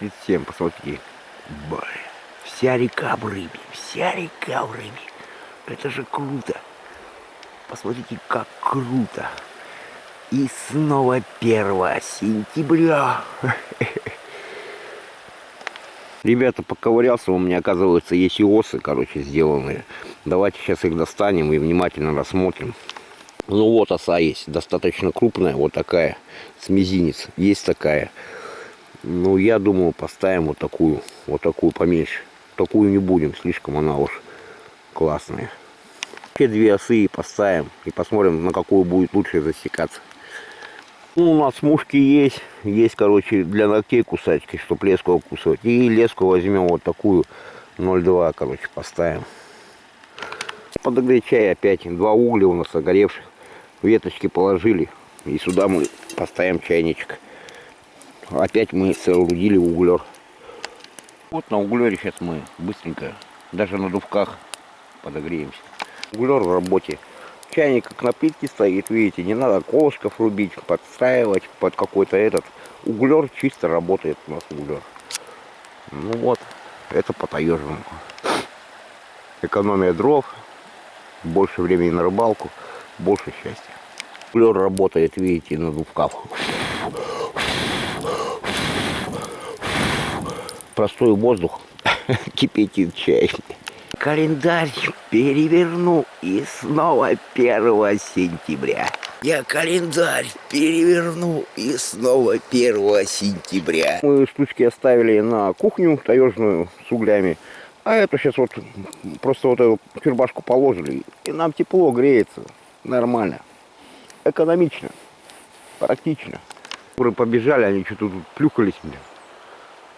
37, посмотрите. Блин, вся река в рыбе, вся река в рыбе. Это же круто. Посмотрите, как круто. И снова 1 сентября. Ребята, поковырялся, у меня, оказывается, есть и осы, короче, сделанные. Давайте сейчас их достанем и внимательно рассмотрим. Ну вот оса есть, достаточно крупная, вот такая, с мизинец. Есть такая. Ну, я думаю, поставим вот такую поменьше. Такую не будем, слишком она уж классная. Все 2 осы поставим и посмотрим, на какую будет лучше засекаться. Ну, у нас мушки есть, короче, для ногтей кусачки, чтобы леску кусать. И леску возьмем вот такую 0,2, короче, поставим. Подогреть чай опять, 2 угля у нас огоревших, веточки положили. И сюда мы поставим чайничек. Опять мы соорудили углер. Вот на углере сейчас мы быстренько, даже на дувках подогреемся. Углер в работе. Чайник как на плитке стоит, видите, не надо колышков рубить, подстраивать под какой-то этот. Углер чисто работает у нас углер. Ну вот, это по-таежному. Экономия дров, больше времени на рыбалку, больше счастья. Углер работает, видите, на дувках. Простой воздух кипятит чай. Календарь переверну, и снова 1 сентября. Я календарь переверну, и снова 1 сентября. Мы штучки оставили на кухню таежную с углями. А эту сейчас вот просто вот эту чербашку положили. И нам тепло, греется. Нормально. Экономично. Практично. Куры побежали, они что-то тут плюхались мне.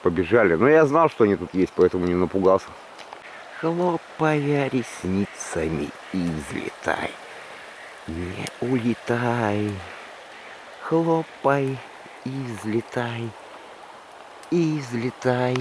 Побежали. Но я знал, что они тут есть, поэтому не напугался. Хлопая ресницами, и взлетай, не улетай. Хлопай, и взлетай, и взлетай.